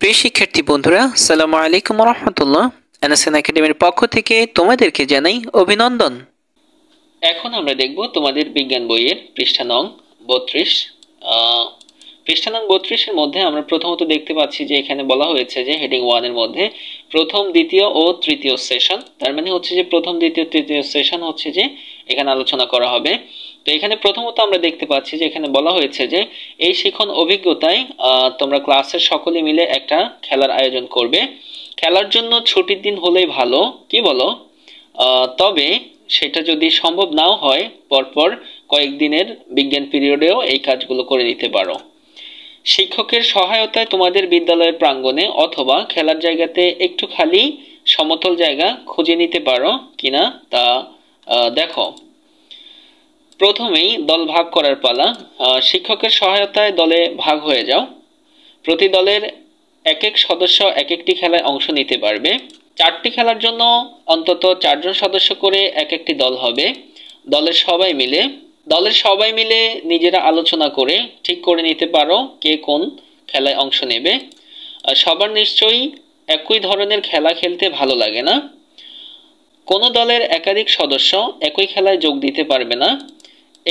প্রিয় শিক্ষার্থী বন্ধুরা, আসসালামু আলাইকুম ওয়া রাহমাতুল্লাহ। আনাসান একাডেমির পক্ষ থেকে তোমাদেরকে জানাই অভিনন্দন। এখন আমরা দেখব তোমাদের বিজ্ঞান বইয়ের পৃষ্ঠা নং 32। পৃষ্ঠা নং 32 এর মধ্যে আমরা প্রথমত দেখতে পাচ্ছি যে এখানে বলা হয়েছে যে হেডিং 1 এর মধ্যে প্রথম, দ্বিতীয় ও তৃতীয় সেশন, তার মানে হচ্ছে যে প্রথম, দ্বিতীয়, তৃতীয় সেশন হচ্ছে যে এখানে আলোচনা করা হবে। তো এখানে প্রথমত আমরা দেখতে পাচ্ছি যে এখানে বলা হয়েছে যে এই শিখন অভিজ্ঞতায় তোমরা ক্লাসের সকলে মিলে একটা খেলার আয়োজন করবে। খেলার জন্য ছুটির দিন হলেই ভালো, কি বলো? তবে সেটা যদি সম্ভব নাও হয়, পরপর কয়েকদিনের বিজ্ঞান পিরিয়ডেও এই কাজগুলো করে নিতে পারো। শিক্ষকের সহায়তায় তোমাদের বিদ্যালয়ের প্রাঙ্গণে অথবা খেলার জায়গাতে একটু খালি সমতল জায়গা খুঁজে নিতে পারো কিনা তা দেখো। প্রথমেই দল ভাগ করার পালা। শিক্ষকের সহায়তায় দলে ভাগ হয়ে যাও। প্রতি দলের এক এক সদস্য এক একটি খেলায় অংশ নিতে পারবে। 4টি খেলার জন্য অন্তত 4 জন সদস্য করে এক একটি দল হবে। দলের সবাই মিলে নিজেরা আলোচনা করে ঠিক করে নিতে পারো কে কোন খেলায় অংশ নেবে। সবার নিশ্চয়ই একই ধরনের খেলা খেলতে ভালো লাগে না। কোনো দলের একাধিক সদস্য একই খেলায় যোগ দিতে পারবে না।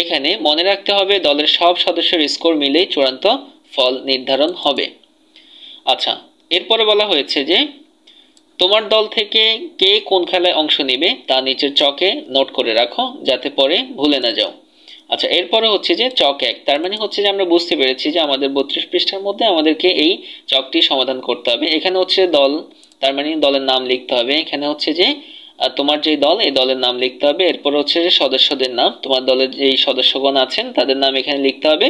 এখানে মনে রাখতে হবে দলের সব সদস্যের স্কোর মিলেই চূড়ান্ত ফল নির্ধারণ হবে। আচ্ছা, এরপরে বলা হয়েছে যে তোমার দল থেকে কে কোন খেলায় অংশ নেবে তা নিচের চকে নোট করে রাখো যাতে পরে ভুলে না যাও। আচ্ছা, এরপরে হচ্ছে যে চক 1, তার মানে হচ্ছে যে আমরা বুঝতে পেরেছি যে আমাদের 32 পৃষ্ঠার মধ্যে আমাদেরকে এই চকটি সমাধান করতে হবে। এখানে হচ্ছে দল, তার মানে দলের নাম লিখতে হবে। এখানে হচ্ছে যে তোমার যে দল, এই দলের নাম লিখতে হবে। এরপর হচ্ছে যে সদস্যদের নাম, তোমার দলের যে সদস্যগণ আছেন তাদের নাম এখানে লিখতে হবে।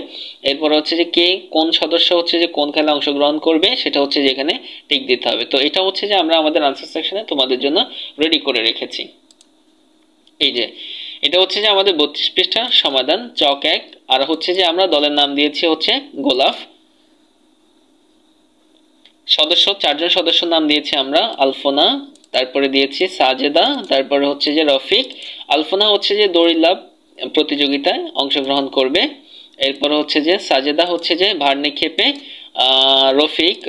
এরপর হচ্ছে যে কে কোন সদস্য হচ্ছে যে কোন খেলায় অংশগ্রহণ করবে সেটা হচ্ছে যে এখানে টিক দিতে হবে। তো এটা হচ্ছে যে আমরা আমাদের আনসার সেকশনে তোমাদের জন্য রেডি করে রেখেছি। এই যে এটা হচ্ছে যে আমাদের 32 পৃষ্ঠা সমাধান, চক 1। আর হচ্ছে যে আমরা দলের নাম দিয়েছি হচ্ছে গোলাপ। সদস্য 4 জন সদস্যর নাম দিয়েছি আমরা আলফোনা, তারপরে দিয়েছি সাজেদা, তারপরে হচ্ছে যে রফিক। আলফোনা হচ্ছে যে দড়ি লাফ প্রতিযোগিতায় অংশগ্রহণ করবে। এরপর হচ্ছে যে সাজেদা হচ্ছে যে ভার নিক্ষেপে,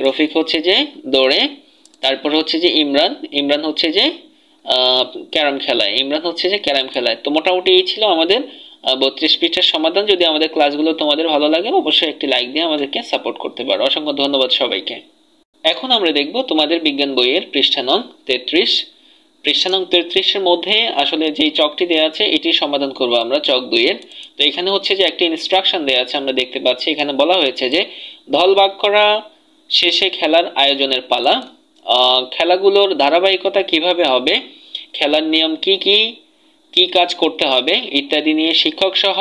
রফিক হচ্ছে যে দৌড়ে। তারপর হচ্ছে যে ইমরান হচ্ছে যে ক্যারাম খেলায়। তো মোটামুটি এই ছিল আমাদের 32 পৃষ্ঠার সমাধান। যদি আমাদের ক্লাসগুলো তোমাদের ভালো লাগে অবশ্যই একটি লাইক দিয়ে আমাদেরকে সাপোর্ট করতে পারো। অসংখ্য ধন্যবাদ সবাইকে। এখন আমরা দেখব তোমাদের বিজ্ঞান বইয়ের পৃষ্ঠা নং 33। পৃষ্ঠা নং 33 এর মধ্যে আসলে যে চকটি দেওয়া আছে এটি সমাধান করব আমরা, চক 2 এর। তো এখানে হচ্ছে যে একটি ইনস্ট্রাকশন দেওয়া আছে, আমরা দেখতে পাচ্ছি এখানে বলা হয়েছে যে দল ভাগ করা শেষে খেলার আয়োজনের পালা। খেলাগুলোর ধারাবাহিকতা কিভাবে হবে, খেলার নিয়ম কি কি কাজ করতে হবে ইত্যাদি নিয়ে শিক্ষক সহ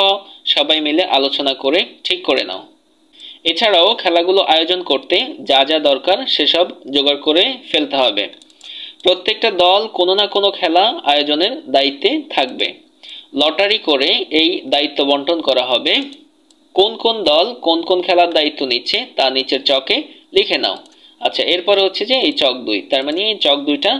সবাই মিলে আলোচনা করে ঠিক করে নাও। এছাড়াও খেলাগুলো আয়োজন করতে যা যা দরকার সেসব জোগাড় করে ফেলতে হবে। প্রত্যেকটা দল কোনো না কোনো খেলা আয়োজনের দায়িত্বে থাকবে। লটারি করে এই দায়িত্ব বন্টন করা হবে। কোন কোন দল কোন কোন খেলার দায়িত্ব নিচ্ছে তা নিচের চকে লিখে নাও। আচ্ছা, এরপরে হচ্ছে যে এই চক 2, তার মানে এই চক 2টা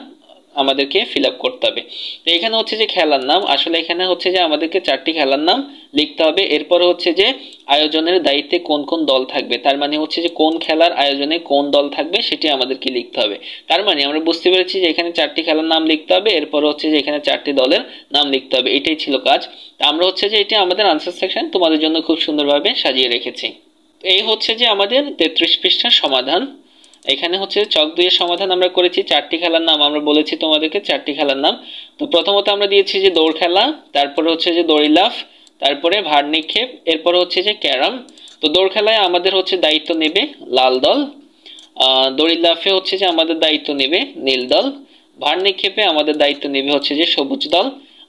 আমাদেরকে ফিল আপ করতে হবে। তো এখানে হচ্ছে যে খেলার নাম, আসলে এখানে হচ্ছে যে আমাদেরকে 4টি খেলার নাম লিখতে হবে। এরপর হচ্ছে যে আয়োজনের দায়িত্বে কোন কোন দল থাকবে, তার মানে হচ্ছে যে কোন খেলার আয়োজনে কোন দল থাকবে সেটি আমাদেরকে লিখতে হবে। তার মানে আমরা বুঝতে পেরেছি যে এখানে 4টি খেলার নাম লিখতে হবে, এরপর হচ্ছে যে এখানে 4টি দলের নাম লিখতে হবে। এটাই ছিল কাজ। আমরা হচ্ছে যে এটি আমাদের আনসার সেকশন তোমাদের জন্য খুব সুন্দরভাবে সাজিয়ে রেখেছি। এই হচ্ছে যে আমাদের 33 পৃষ্ঠার সমাধান। এখানে হচ্ছে চক 2 এর সমাধান আমরা করেছি। 4টি খেলার নাম আমরা বলেছি তোমাদেরকে, 4টি খেলার নাম। তো প্রথমত আমরা দিয়েছি যে দৌড় খেলা, তারপরে হচ্ছে যে দড়ি লাফ, তারপরে ভার নিক্ষেপ, এরপর হচ্ছে যে ক্যারাম। তো দৌড় খেলায় আমাদের হচ্ছে দায়িত্ব নেবে লাল দল, দড়ি লাফে হচ্ছে যে আমাদের দায়িত্ব নেবে নীল দল, ভার নিক্ষেপে আমাদের দায়িত্ব নেবে হচ্ছে যে সবুজ দল,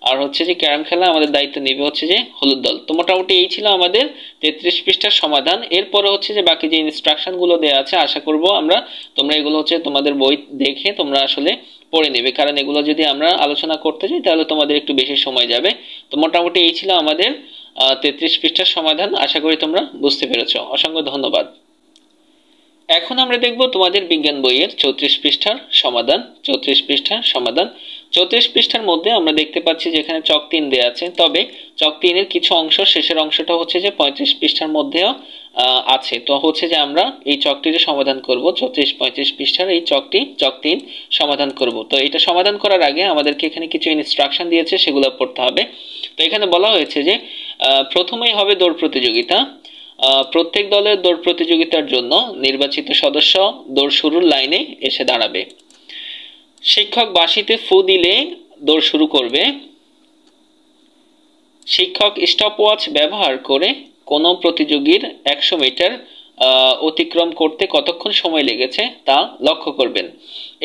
আর হচ্ছে যে ক্যারাম খেলা আমাদের দায়িত্ব নেবে হচ্ছে যে হলুদ দল। তো মোটামুটি এই ছিল আমাদের 33 পৃষ্ঠার সমাধান। এরপরে হচ্ছে যে বাকি যে ইনস্ট্রাকশন গুলো দেওয়া আছে আশা করব তোমরা এগুলো হচ্ছে তোমাদের বই দেখে তোমরা আসলে পড়ে নেবে, কারণ এগুলো যদি আমরা আলোচনা করতে যাই তাহলে তোমাদের একটু বেশি সময় যাবে। তো মোটামুটি এই ছিল আমাদের 33 পৃষ্ঠার সমাধান। আশা করি তোমরা বুঝতে পেরেছো। অসংখ্য ধন্যবাদ। এখন আমরা দেখব তোমাদের বিজ্ঞান বইয়ের 34 পৃষ্ঠার সমাধান। 34 পৃষ্ঠার মধ্যে আমরা দেখতে পাচ্ছি যে এখানে চক 3 দেওয়া আছে, তবে চক 3 এর কিছু অংশ, শেষের অংশটা হচ্ছে যে 35 পৃষ্ঠার মধ্যেও আছে। তো হচ্ছে যে আমরা এই চকটির সমাধান করব, 34-35 পৃষ্ঠার এই চক 3 সমাধান করব। তো এটা সমাধান করার আগে আমাদেরকে এখানে কিছু ইনস্ট্রাকশন দিয়েছে, সেগুলো পড়তে হবে। তো এখানে বলা হয়েছে যে প্রথমেই হবে দৌড় প্রতিযোগিতা। প্রত্যেক দলের দৌড় প্রতিযোগিতার জন্য নির্বাচিত সদস্য দৌড় শুরুর লাইনে এসে দাঁড়াবে। শিক্ষক বাঁশিতে ফু দিলে দৌড় শুরু করবে। শিক্ষক স্টপওয়াচ ব্যবহার করে কোনো প্রতিযোগীর 100 মিটার অতিক্রম করতে কতক্ষণ সময় লেগেছে তা লক্ষ্য করবেন।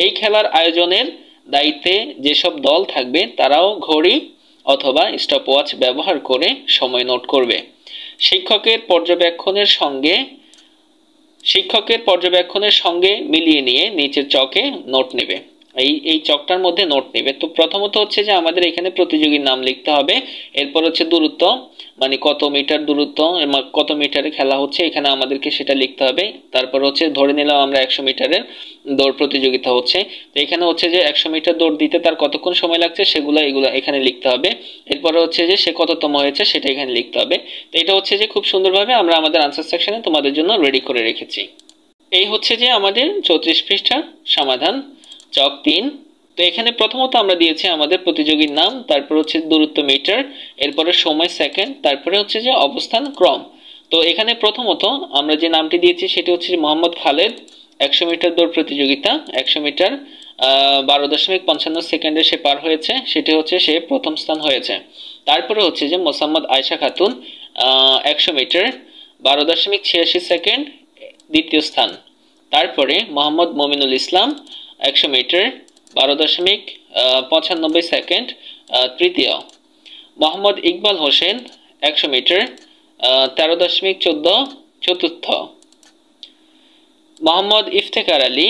এই খেলার আয়োজনের দায়িত্বে যেসব দল থাকবে তারাও ঘড়ি অথবা স্টপওয়াচ ব্যবহার করে সময় নোট করবে। শিক্ষকের পর্যবেক্ষণের সঙ্গে মিলিয়ে নিয়ে নিচের চকে নোট নেবে। এই চকটার মধ্যে নোট নেবে। তো প্রথমত হচ্ছে যে আমাদের এখানে প্রতিযোগীর নাম লিখতে হবে, এরপর হচ্ছে দূরত্ব, মানে কত মিটার দূরত্ব, কত মিটারে খেলা হচ্ছে এখানে আমাদেরকে সেটা লিখতে হবে। তারপর হচ্ছে ধরে নিলাম আমরা 100 মিটারের দৌড় প্রতিযোগিতা হচ্ছে, তো এখানে হচ্ছে যে 100 মিটার দৌড় দিতে তার কতক্ষণ সময় লাগছে এগুলো এখানে লিখতে হবে। এরপরে হচ্ছে যে সে কততম হয়েছে সেটা এখানে লিখতে হবে। তো এটা হচ্ছে যে খুব সুন্দরভাবে আমরা আমাদের আনসার সেকশনে তোমাদের জন্য রেডি করে রেখেছি। এই হচ্ছে যে আমাদের 34 পৃষ্ঠার সমাধান, চক 3। তো এখানে প্রথমত আমরা দিয়েছি আমাদের প্রতিযোগীর নাম, তারপর হচ্ছে দূরত্ব মিটার, এরপরে সময় সেকেন্ড, তারপরে হচ্ছে যে অবস্থান ক্রম। তো এখানে প্রথমত আমরা যে নামটি দিয়েছি সেটি হচ্ছে মোহাম্মদ খালেদ। 100 মিটার দৌড় প্রতিযোগিতা, 100 মিটার 12.55 সেকেন্ডে সে পার হয়েছে, সেটি হচ্ছে সে প্রথম স্থান হয়েছে। তারপরে হচ্ছে যে মোসাম্মদ আয়েশা খাতুন 100 মিটার 12.86 সেকেন্ড দ্বিতীয় স্থান। তারপরে মোহাম্মদ মমিনুল ইসলাম 100 মিটার 12.95 সেকেন্ড তৃতীয়। মোহাম্মদ ইকবাল হোসেন 100 মিটার 13.14 চতুর্থ। মোহাম্মদ ইফতেখার আলী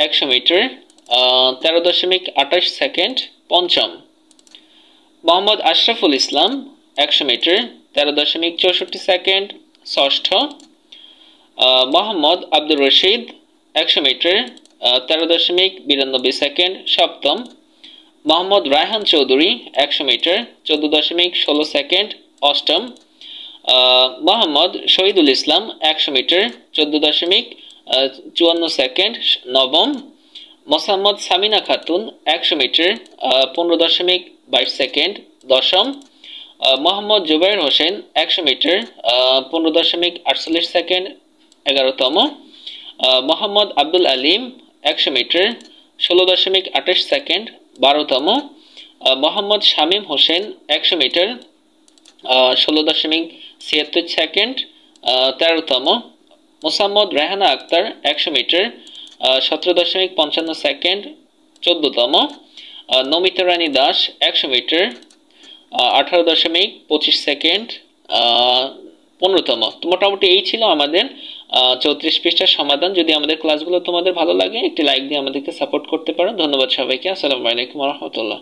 100 মিটার 13.28 সেকেন্ড পঞ্চম। মোহাম্মদ আশরাফুল ইসলাম 100 মিটার 13.64 সেকেন্ড ষষ্ঠ। মোহাম্মদ আব্দুর রশিদ 100 মিটার 13.92 সেকেন্ড সপ্তম। মোহাম্মদ রায়হান চৌধুরী 100 মিটার 14.16 সেকেন্ড অষ্টম। মোহাম্মদ শহীদুল ইসলাম 100 মিটার 14.54 সেকেন্ড নবম। মোসাম্মদ সামিনা খাতুন 100 মিটার 15.22 সেকেন্ড দশম। মোহাম্মদ জুবাইর হোসেন 100 মিটার 15.48 সেকেন্ড 11তম। মোহাম্মদ আব্দুল আলিম 100 মিটার 16.28 সেকেন্ড 12তম। মোহাম্মদ শামীম হোসেন 100 মিটার 16.76 সেকেন্ড 13তম। মোসাম্মদ রেহানা আক্তার 100 মিটার 17.55 সেকেন্ড 14তম। নমিতা রানী দাস 100 মিটার 18.25 সেকেন্ড 15তম। তো মোটামুটি এই ছিল আমাদের 34 পৃষ্ঠার সমাধান। যদি আমাদের ক্লাসগুলো তোমাদের ভালো লাগে একটি লাইক দিয়ে আমাদেরকে সাপোর্ট করতে পারো। ধন্যবাদ সবাইকে। আসসালামু আলাইকুম ওয়া রাহমাতুল্লাহ।